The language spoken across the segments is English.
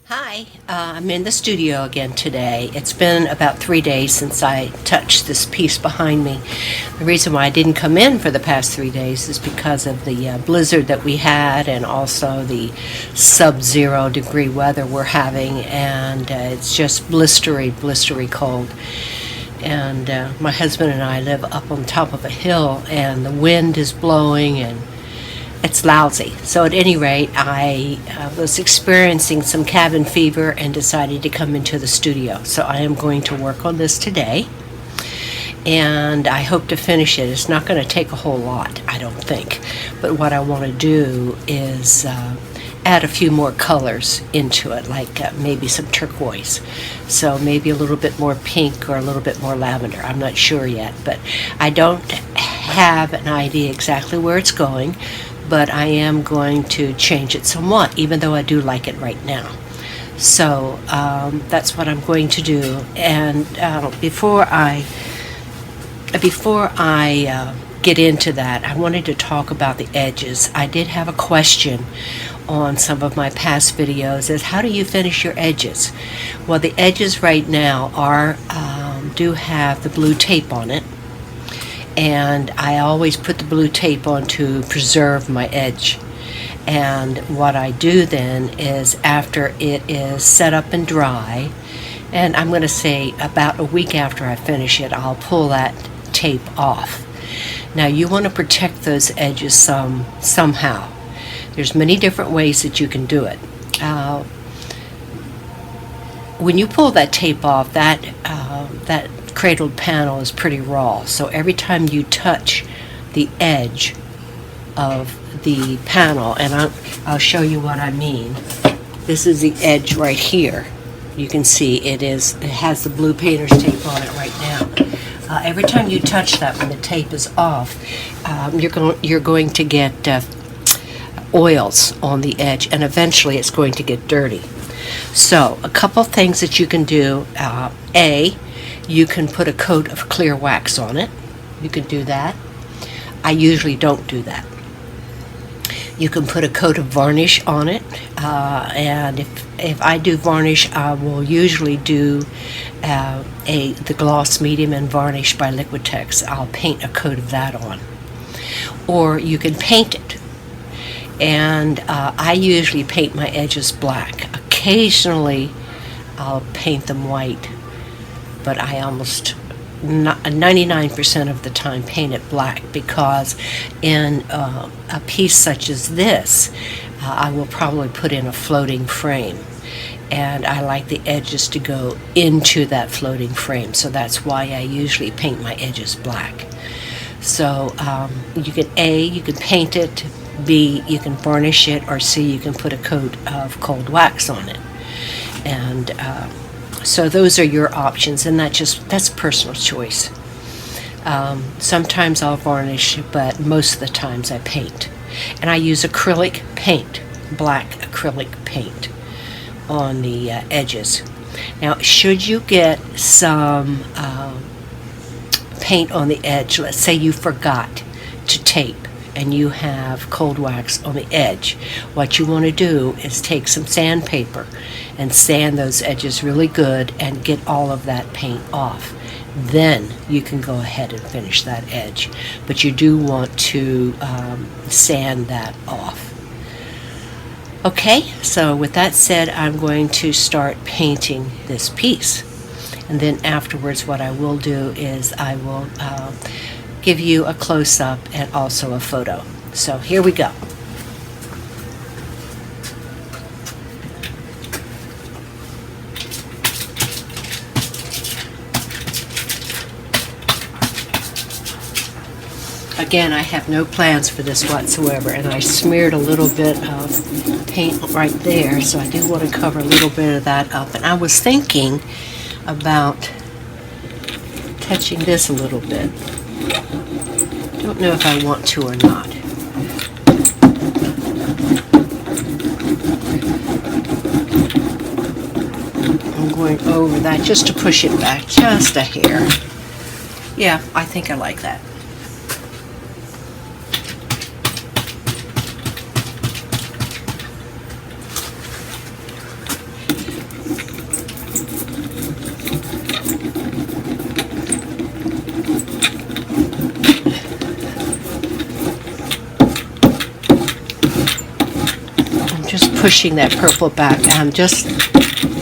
Hi, I'm in the studio again today. It's been about 3 days since I touched this piece behind me. The reason why I didn't come in for the past 3 days is because of the blizzard that we had and also the sub-zero degree weather we're having, and it's just blistery cold. And my husband and I live up on top of a hill, and the wind is blowing and it's lousy. So at any rate, I was experiencing some cabin fever and decided to come into the studio. So I am going to work on this today, and I hope to finish it. It's not going to take a whole lot, I don't think. But what I want to do is add a few more colors into it, like maybe some turquoise. So maybe a little bit more pink or a little bit more lavender. I'm not sure yet, but I don't have an idea exactly where it's going. But I am going to change it somewhat, even though I do like it right now. So that's what I'm going to do. And before I get into that, I wanted to talk about the edges. I did have a question on some of my past videos: is how do you finish your edges? Well, the edges right now do have the blue tape on it. And I always put the blue tape on to preserve my edge. And what I do then is, after it is set up and dry, and I'm going to say about a week after I finish it, I'll pull that tape off. Now you want to protect those edges somehow. There's many different ways that you can do it. When you pull that tape off, that cradled panel is pretty raw, so every time you touch the edge of the panel, and I'll show you what I mean. This is the edge right here. You can see it has the blue painter's tape on it right now. Every time you touch that, when the tape is off, you're going to get oils on the edge, and eventually it's going to get dirty. So a couple things that you can do. You can put a coat of clear wax on it. You can do that. I usually don't do that. You can put a coat of varnish on it, and if I do varnish, I will usually do the gloss medium and varnish by Liquitex. I'll paint a coat of that on. Or you can paint it, and I usually paint my edges black. Occasionally I'll paint them white, but I almost 99% of the time paint it black, because in a piece such as this, I will probably put in a floating frame, and I like the edges to go into that floating frame, so that's why I usually paint my edges black. So you can paint it, B, you can varnish it, or C, you can put a coat of cold wax on it. And so those are your options, and that's personal choice. Sometimes I'll varnish, but most of the times I paint. And I use acrylic paint, black acrylic paint on the edges. Now, should you get some paint on the edge, let's say you forgot to tape and you have cold wax on the edge, what you want to do is take some sandpaper and sand those edges really good and get all of that paint off. Then you can go ahead and finish that edge, but you do want to sand that off. Okay, so with that said, I'm going to start painting this piece, and then afterwards what I will do is I will give you a close-up and also a photo. So here we go. Again, I have no plans for this whatsoever, and I smeared a little bit of paint right there, so I do want to cover a little bit of that up. And I was thinking about touching this a little bit. Don't know if I want to or not. I'm going over that just to push it back just a hair. Yeah, I think I like that. pushing that purple back. I'm just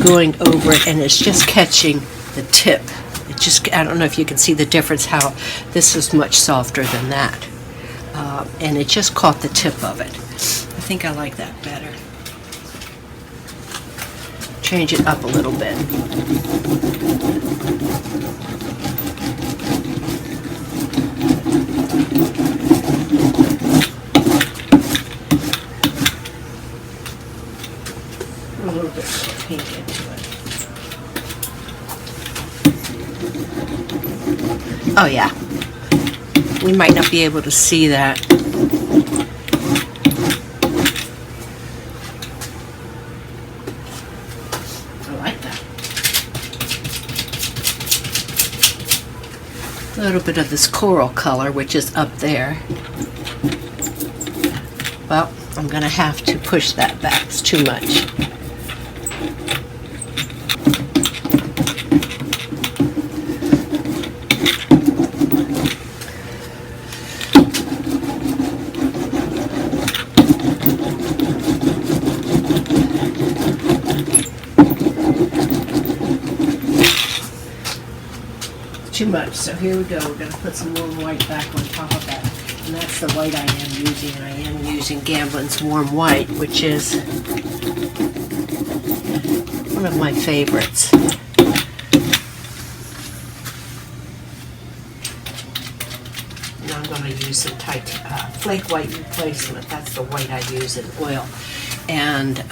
going over it, and it's just catching the tip. It just, I don't know if you can see the difference, how this is much softer than that. And it just caught the tip of it. I think I like that better. Change it up a little bit. A little bit more pink into it. Oh yeah. We might not be able to see that. I like that. A little bit of this coral color, which is up there. Well, I'm going to have to push that back. It's too much. Too much, so here we go. We're going to put some warm white back on top of that, and that's the white I am using. I am using Gamblin's Warm White, which is one of my favorites. And I'm going to use some flake white replacement. That's the white I use in oil. And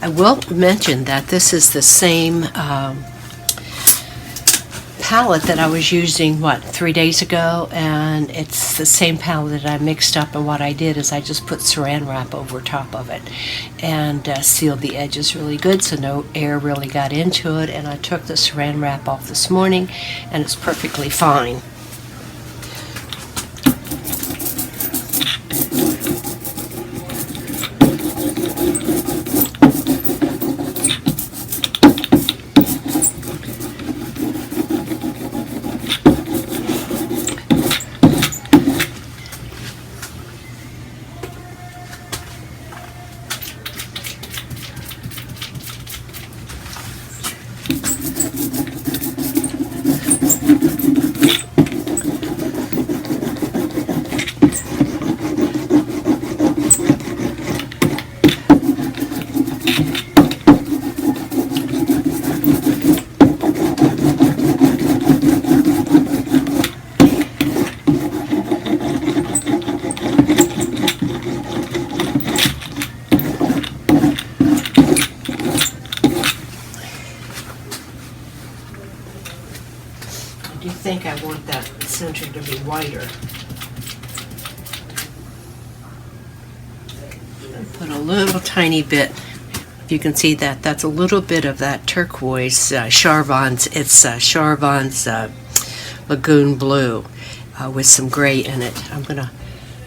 I will mention that this is the same palette that I was using, 3 days ago, and it's the same palette that I mixed up, and what I did is I just put saran wrap over top of it and sealed the edges really good so no air really got into it, and I took the saran wrap off this morning and it's perfectly fine. I think I want that center to be whiter. Put a little tiny bit, if you can see that, that's a little bit of that turquoise Charvon's, it's Charvon's Lagoon Blue with some gray in it. I'm going to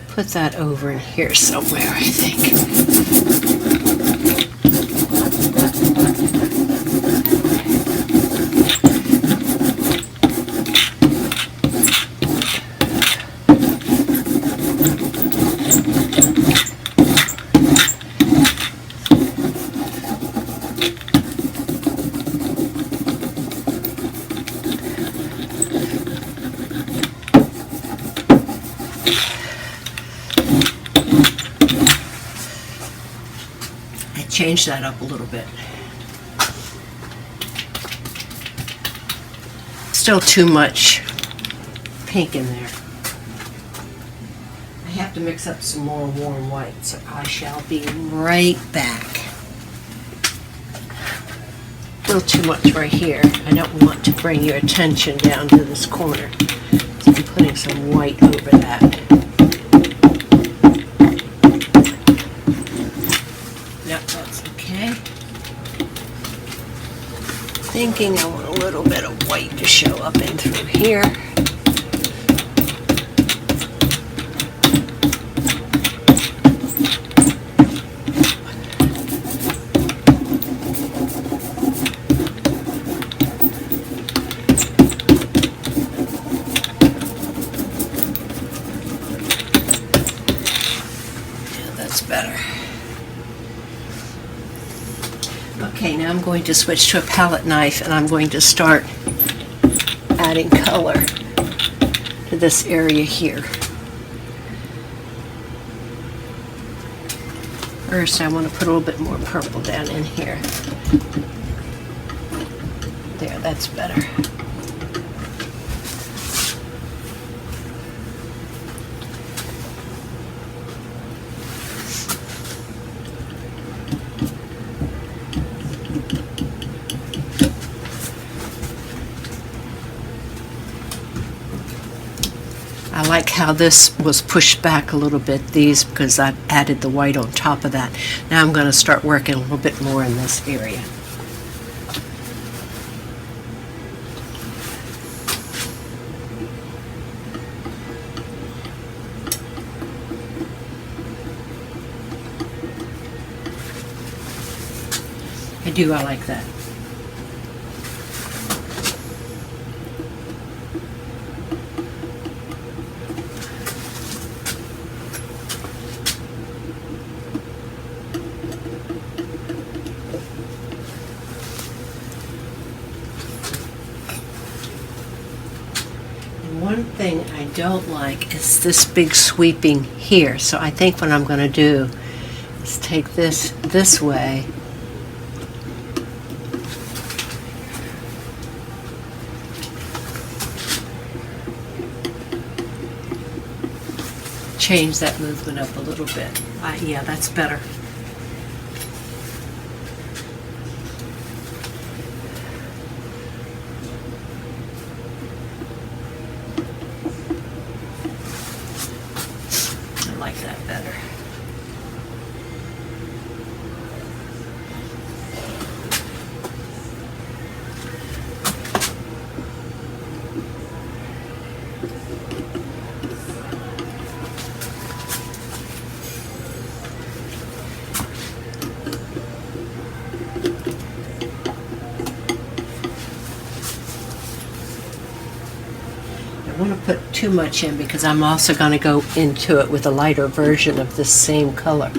put that over in here somewhere, I think. Change that up a little bit. Still too much pink in there. I have to mix up some more warm white, so I shall be right back. A little too much right here. I don't want to bring your attention down to this corner. So I'm putting some white over that. Thinking I want a little bit of white to show up in through here. Yeah, that's better. Okay, now I'm going to switch to a palette knife and I'm going to start adding color to this area here. First, I want to put a little bit more purple down in here. There, that's better. I like how this was pushed back a little bit, these, because I've added the white on top of that. Now I'm going to start working a little bit more in this area. I like that. One thing I don't like is this big sweeping here. So I think what I'm going to do is take this way. Change that movement up a little bit. Yeah, that's better. I like that better. I don't want to put too much in because I'm also going to go into it with a lighter version of this same color.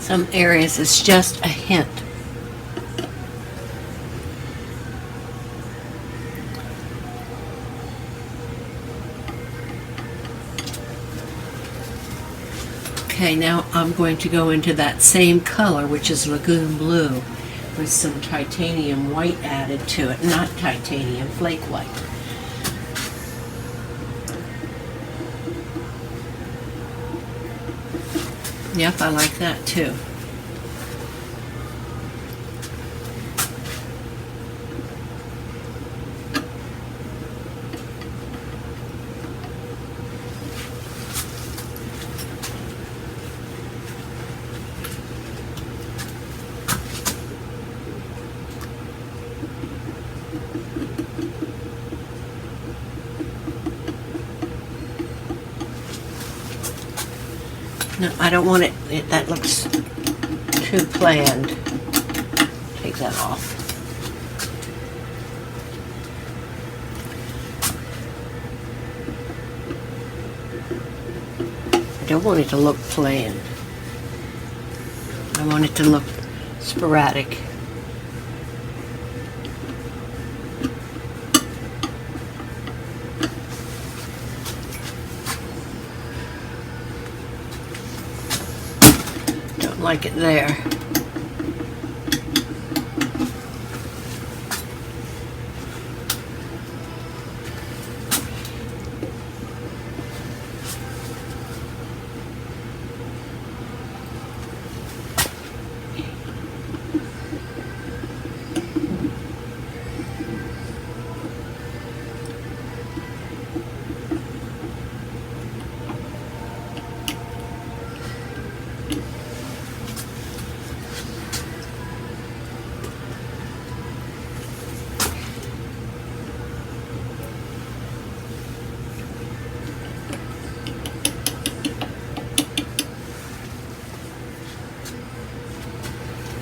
Some areas it's just a hint. Okay, now I'm going to go into that same color, which is Lagoon Blue, with some titanium white added to it. Not titanium, flake white. Yep, I like that too. No, I don't want it, that looks too planned. Take that off. I don't want it to look plain. I want it to look sporadic. Don't like it there.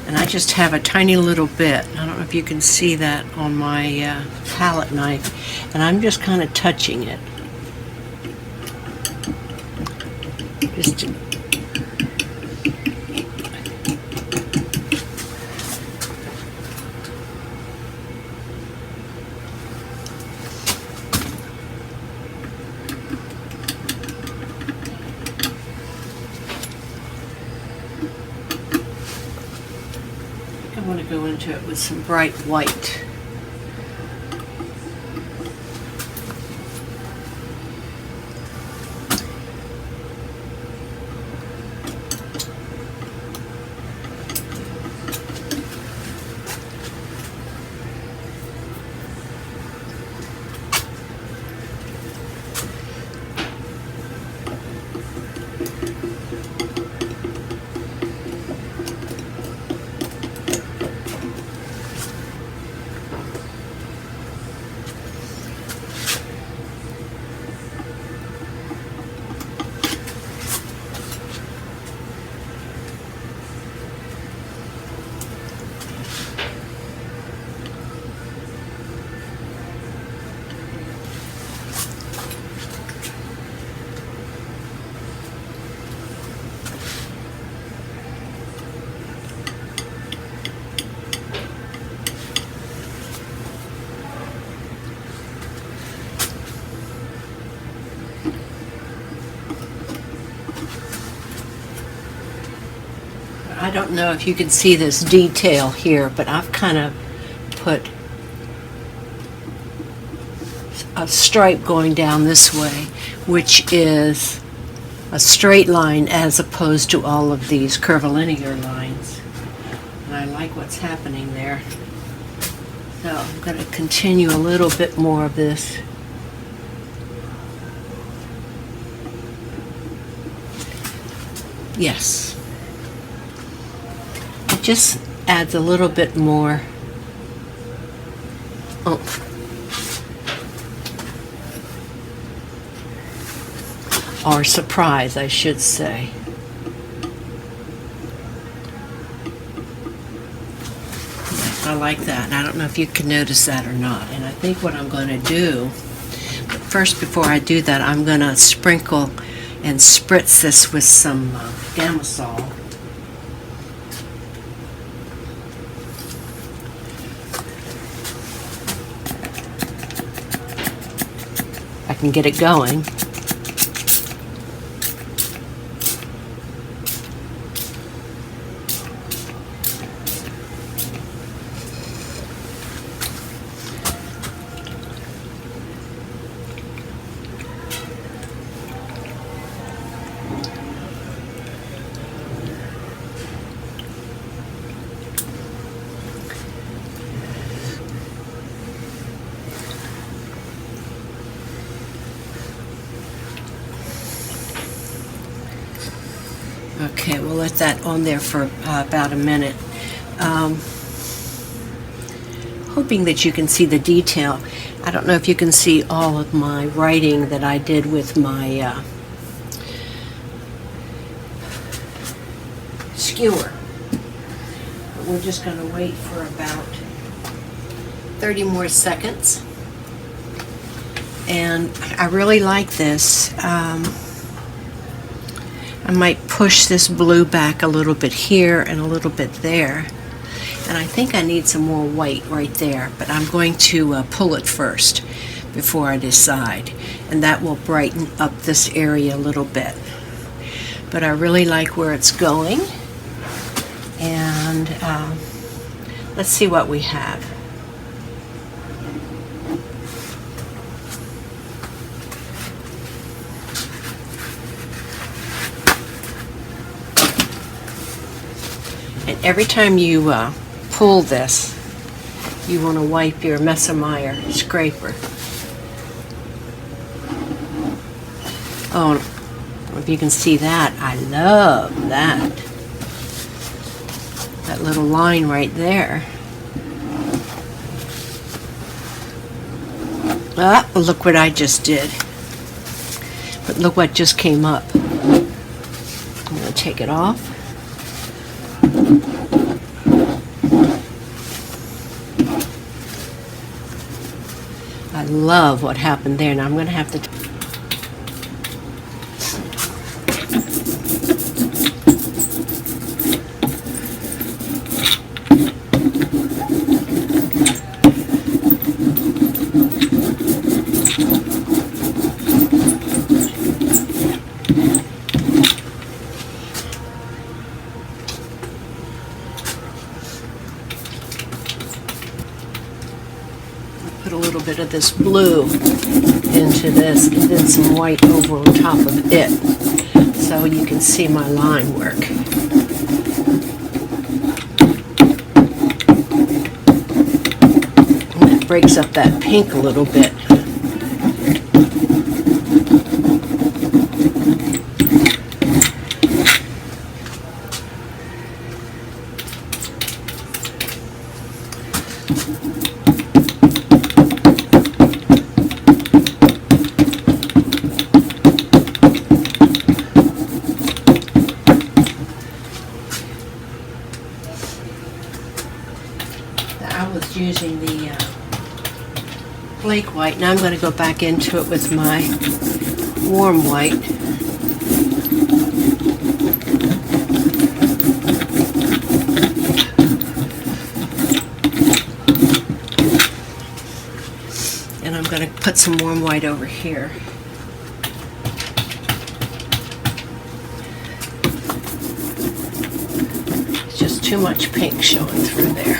And I just have a tiny little bit. I don't know if you can see that on my palette knife. And I'm just kind of touching it. Just to I want to go into it with some bright white. I don't know if you can see this detail here, but I've kind of put a stripe going down this way, which is a straight line as opposed to all of these curvilinear lines. And I like what's happening there. So I'm going to continue a little bit more of this. Yes. It just adds a little bit more oomph. Or surprise, I should say. I like that. And I don't know if you can notice that or not. And I think what I'm going to do, first before I do that, I'm going to sprinkle and spritz this with some Gamasol. I can get it going. Okay, we'll let that on there for about a minute. Hoping that you can see the detail. I don't know if you can see all of my writing that I did with my skewer. But we're just going to wait for about 30 more seconds. And I really like this. I might push this blue back a little bit here and a little bit there. And I think I need some more white right there, but I'm going to pull it first before I decide. And that will brighten up this area a little bit. But I really like where it's going. And let's see what we have. And every time you pull this, you want to wipe your Messemeyer scraper. Oh, if you can see that, I love that. That little line right there. Ah, look what I just did. But look what just came up. I'm going to take it off. I love what happened there. Now I'm going to have to put a little bit of this blue into this and then some white over on top of it so you can see my line work. And it breaks up that pink a little bit. I was using the flake white. Now I'm going to go back into it with my warm white. And I'm going to put some warm white over here. It's just too much pink showing through there.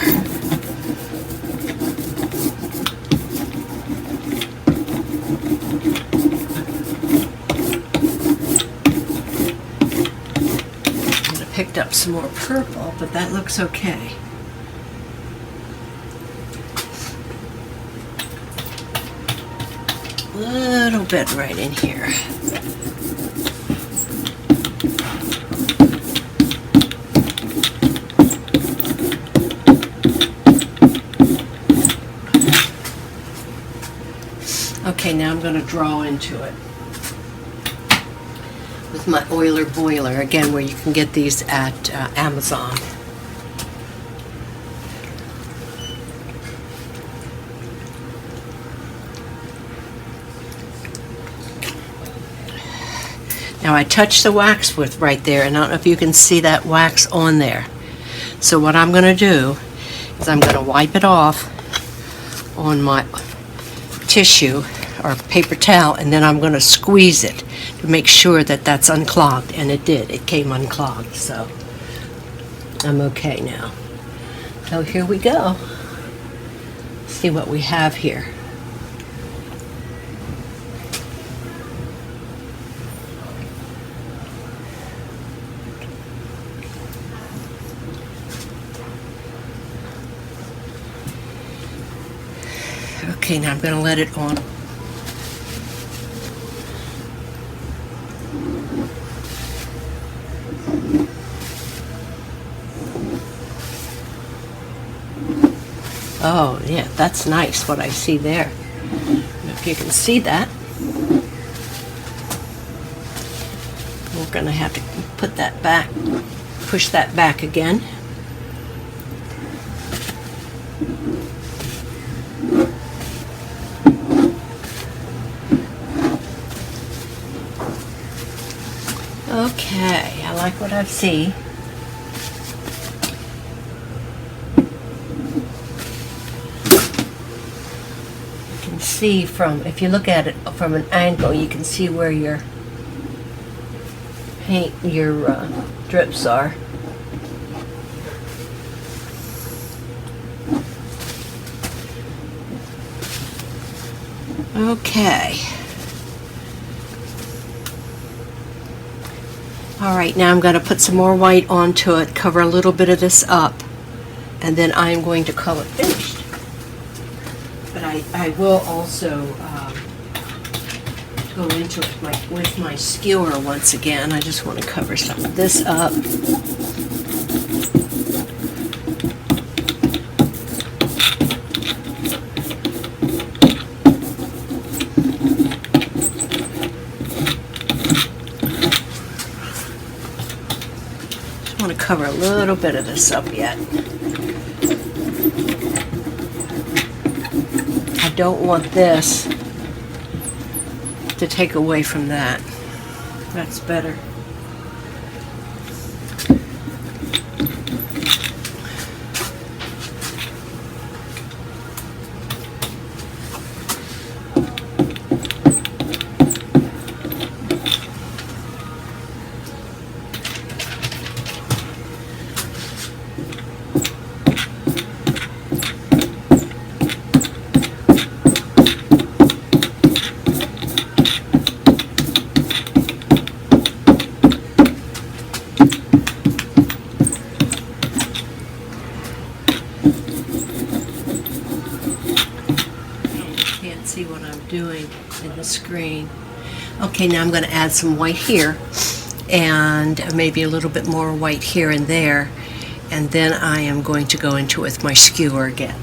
Picked up some more purple, but that looks okay. A little bit right in here. Okay, now I'm going to draw into it with my oiler boiler, again, where you can get these at Amazon. Now I touched the wax with right there, and I don't know if you can see that wax on there. So what I'm going to do is I'm going to wipe it off on my tissue or paper towel, and then I'm going to squeeze it to make sure that that's unclogged, and it did. It came unclogged, so I'm okay now. So here we go. See what we have here. Okay, now I'm going to let it on. Oh, yeah, that's nice what I see there. If you can see that, we're going to have to put that back push that back again. Okay, I like what I see. You can see from, if you look at it from an angle, you can see where your paint, your drips are. Okay. All right, now I'm going to put some more white onto it, cover a little bit of this up, and then I'm going to call it finished. But I will also go into it with my skewer once again. I just want to cover some of this up. Cover a little bit of this up yet. I don't want this to take away from that. That's better. See what I'm doing in the screen. Okay, now I'm going to add some white here and maybe a little bit more white here and there, and then I am going to go into it with my skewer again.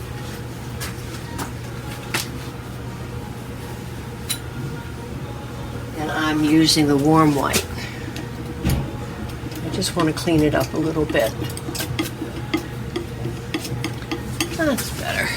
And I'm using the warm white. I just want to clean it up a little bit. That's better.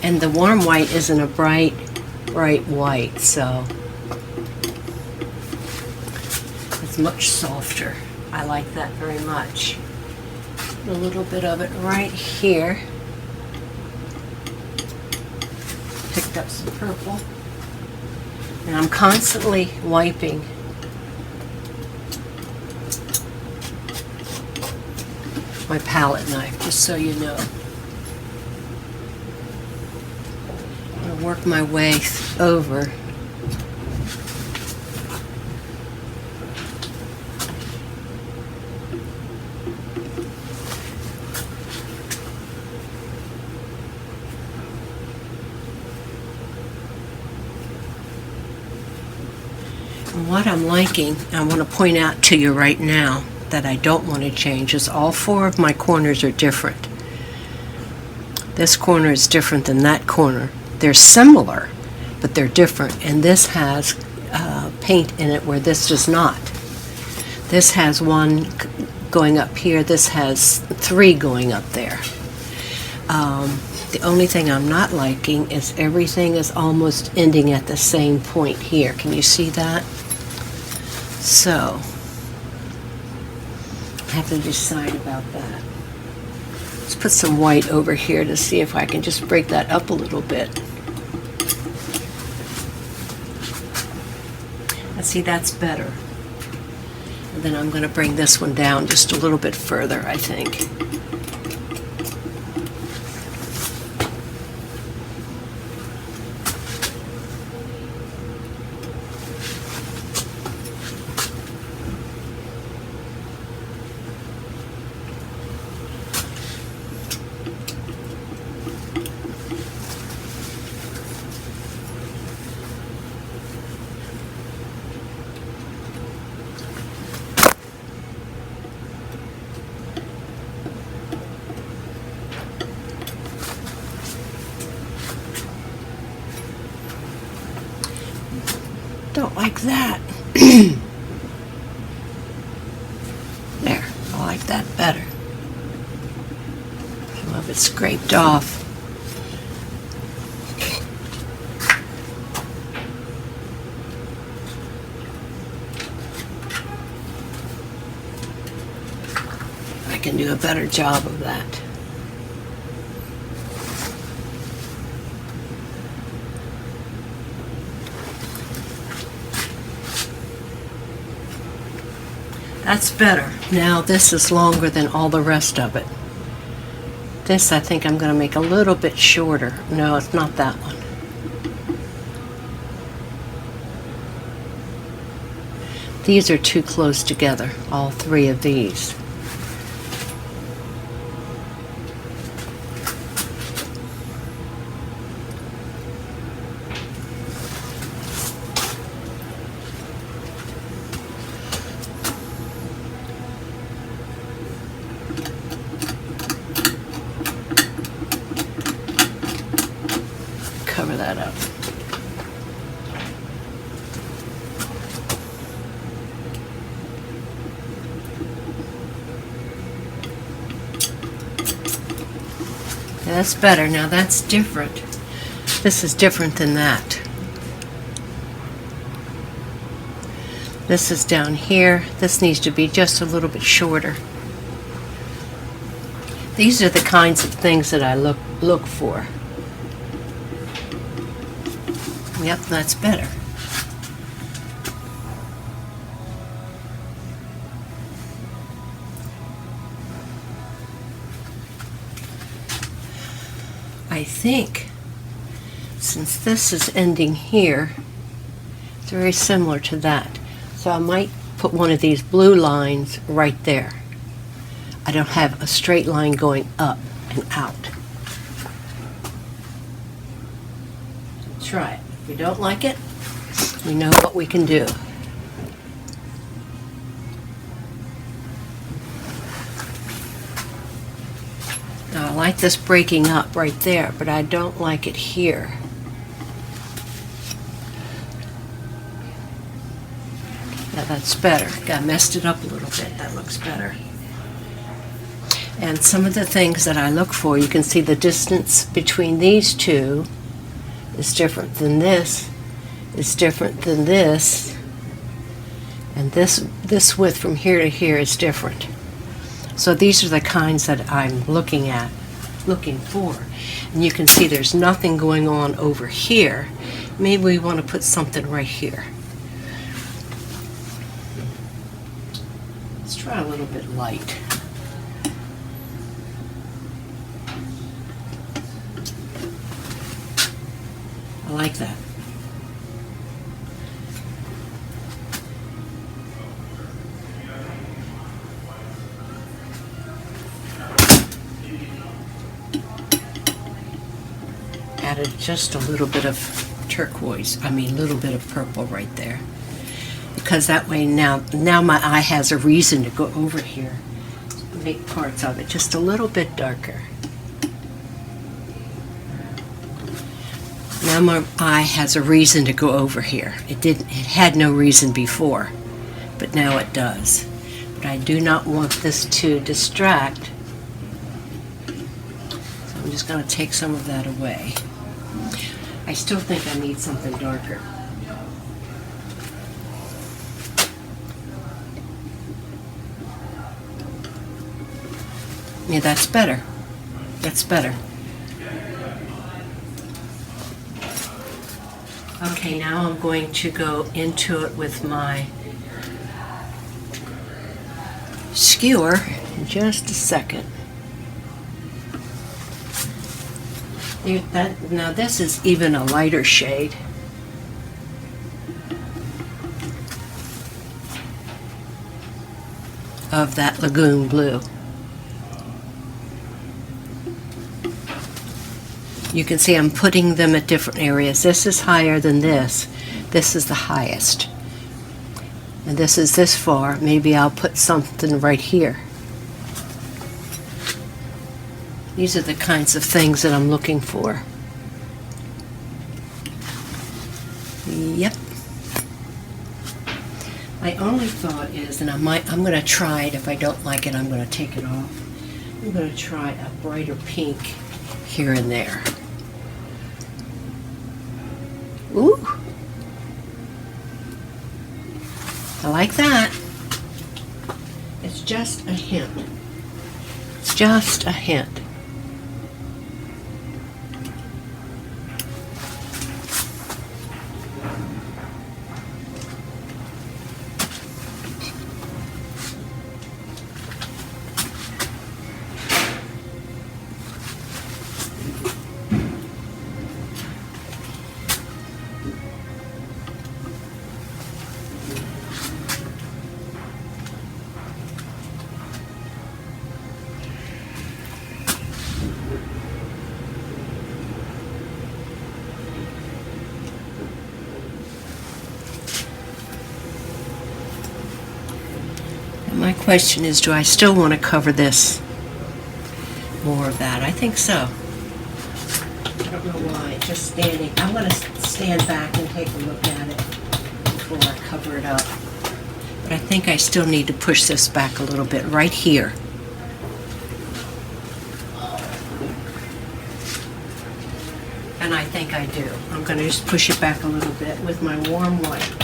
And the warm white isn't a bright white, so it's much softer. I like that very much. A little bit of it right here. Picked up some purple. And I'm constantly wiping my palette knife, just so you know. Work my way over. And what I'm liking, I want to point out to you right now that I don't want to change, is all four of my corners are different. This corner is different than that corner. They're similar, but they're different. And this has paint in it where this does not. This has one going up here. This has three going up there. The only thing I'm not liking is everything is almost ending at the same point here. Can you see that? So, I have to decide about that. Let's put some white over here to see if I can just break that up a little bit. Let's see, that's better. And then I'm going to bring this one down just a little bit further, I think. Don't like that. There, I like that better. Some of it scraped off. I can do a better job of that. That's better. Now this is longer than all the rest of it. This I think I'm going to make a little bit shorter. No, it's not that one. These are too close together, all three of these. Cover that up. Yeah, that's better. Now that's different. This is different than that. This is down here. This needs to be just a little bit shorter. These are the kinds of things that I look for. Yep, that's better. I think since this is ending here, it's very similar to that. So I might put one of these blue lines right there. I don't have a straight line going up and out. Try it. If we don't like it, we know what we can do. Now I like this breaking up right there, but I don't like it here. Yeah, that's better. I messed it up a little bit. That looks better. And some of the things that I look for, you can see the distance between these two is different than this, is different than this, and this width from here to here is different. So these are the kinds that I'm looking for. And you can see there's nothing going on over here. Maybe we want to put something right here. Let's try a little bit light. I like that. Added just a little bit of turquoise, a little bit of purple right there. Because that way now my eye has a reason to go over here. Make parts of it just a little bit darker. Now my eye has a reason to go over here. It had no reason before, but now it does. But I do not want this to distract, so I'm just going to take some of that away. I still think I need something darker. Yeah, that's better. That's better. Okay, now I'm going to go into it with my skewer in just a second. Now this is even a lighter shade. Of that lagoon blue. You can see I'm putting them at different areas. This is higher than this. This is the highest. And this is this far. Maybe I'll put something right here. These are the kinds of things that I'm looking for. Yep. My only thought is, and I'm going to try it. If I don't like it, I'm going to take it off. I'm going to try a brighter pink here and there. Ooh. I like that. It's just a hint. It's just a hint. My question is, do I still want to cover this? More of that. I think so. I don't know why. Just standing. I'm going to stand back and take a look at it before I cover it up. But I think I still need to push this back a little bit right here. And I think I do. I'm going to just push it back a little bit with my warm white.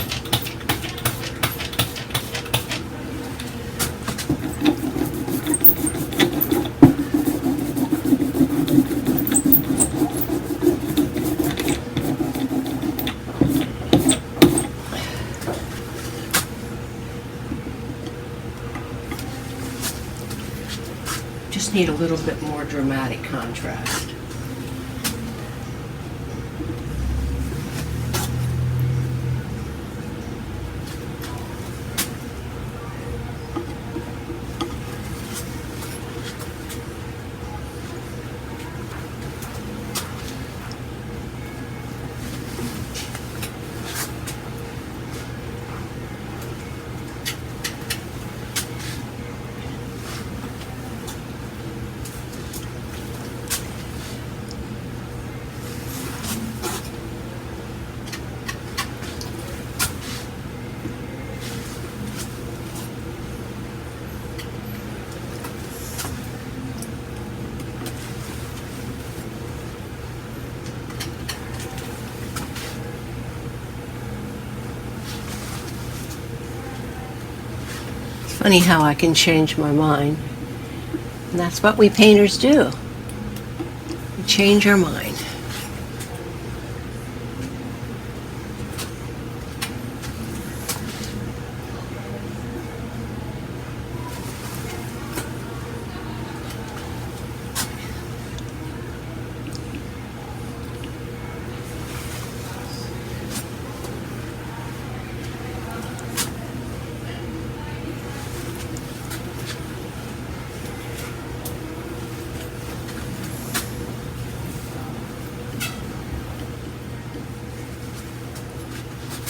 Just need a little bit more dramatic contrast. Funny how I can change my mind. And that's what we painters do. We change our mind.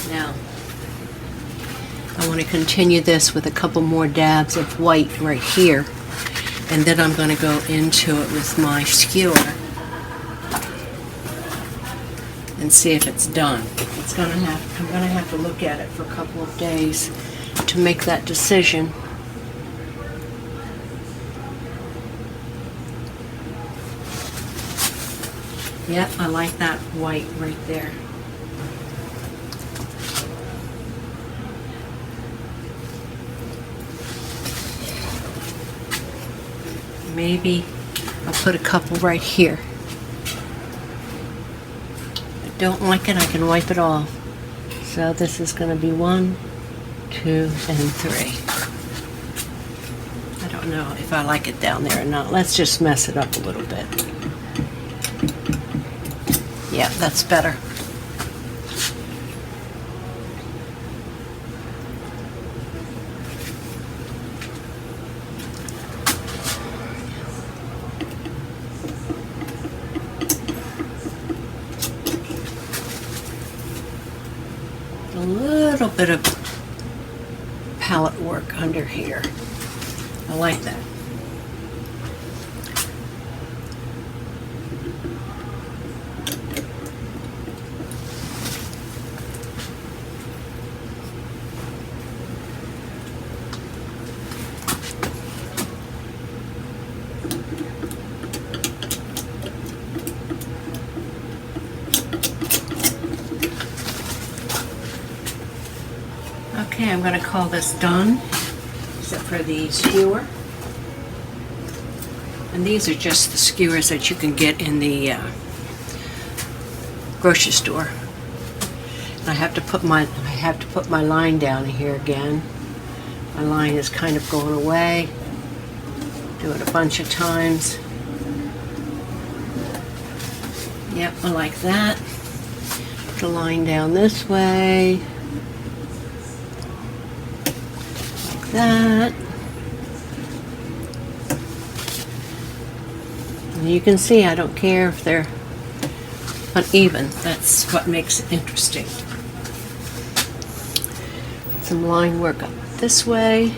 Now, I want to continue this with a couple more dabs of white right here, and then I'm going to go into it with my skewer and see if it's done. I'm going to have to look at it for a couple of days to make that decision. Yep, I like that white right there. Maybe I'll put a couple right here. If I don't like it, I can wipe it off. So this is going to be 1, 2, and 3. I don't know if I like it down there or not. Let's just mess it up a little bit. Yeah, that's better. A little bit of palette work under here. I like that. Okay, I'm going to call this done, except for the skewer. And these are just the skewers that you can get in the grocery store. And I have to put my line down here again. My line is kind of going away. Do it a bunch of times. Yep, I like that. Put the line down this way. Like that. And you can see I don't care if they're uneven. That's what makes it interesting. Some line work up this way.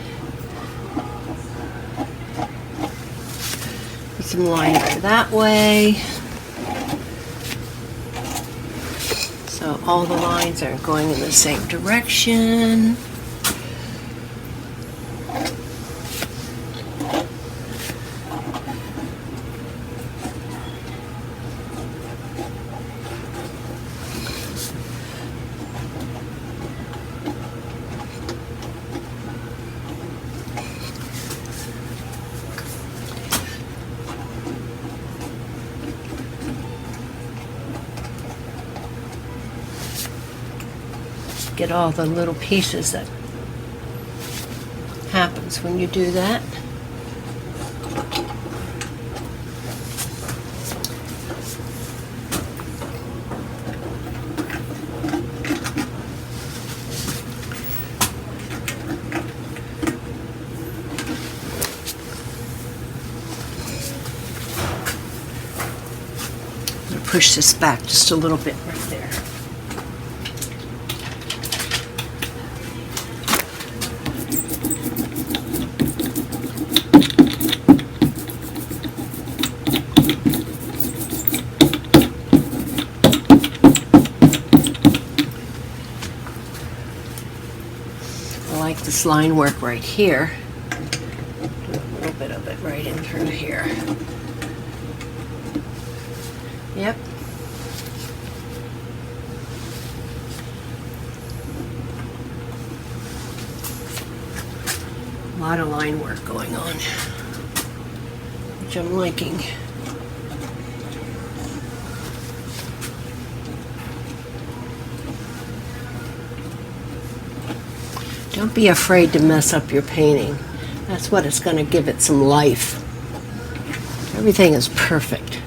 Put some line up that way. So all the lines are going in the same direction. Get all the little pieces that happens when you do that. I'm going to push this back just a little bit right there. This line work right here. Do a little bit of it right in through here. Yep. A lot of line work going on, which I'm liking. Don't be afraid to mess up your painting. That's what is going to give it some life. Everything is perfect.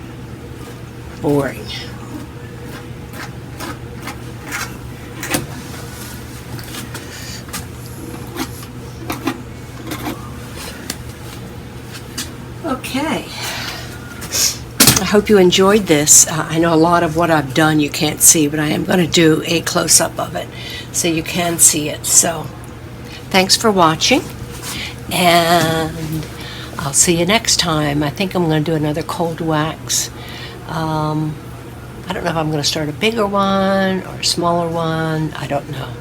Boring. Okay. I hope you enjoyed this. I know a lot of what I've done you can't see, but I am going to do a close-up of it so you can see it. So thanks for watching, and I'll see you next time. I think I'm going to do another cold wax. I don't know if I'm going to start a bigger one or a smaller one. I don't know.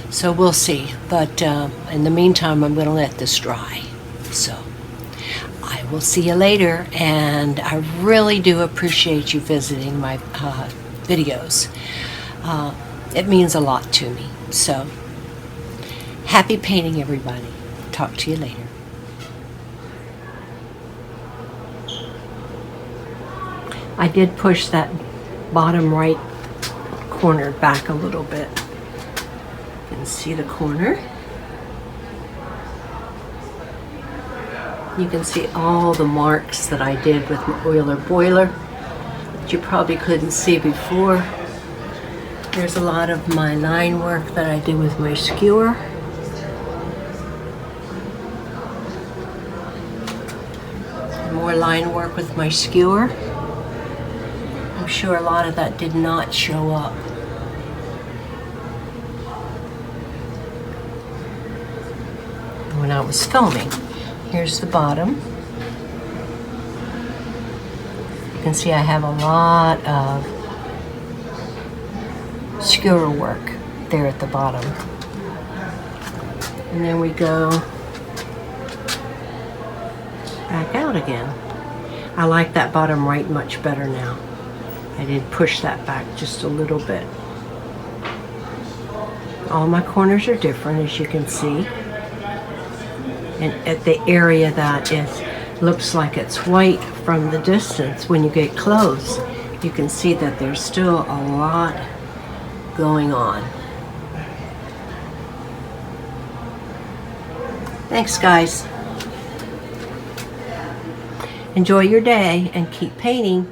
So we'll see. But in the meantime, I'm going to let this dry. So I will see you later, and I really do appreciate you visiting my videos. It means a lot to me. So happy painting, everybody. Talk to you later. I did push that bottom right corner back a little bit. You can see the corner. You can see all the marks that I did with my oiler boiler that you probably couldn't see before. There's a lot of my line work that I did with my skewer. More line work with my skewer. I'm sure a lot of that did not show up. When I was filming. Here's the bottom. You can see I have a lot of skewer work there at the bottom. And then we go back out again. I like that bottom right much better now. I did push that back just a little bit. All my corners are different, as you can see. And at the area that looks like it's white from the distance, when you get close, you can see that there's still a lot going on. Thanks, guys. Enjoy your day and keep painting.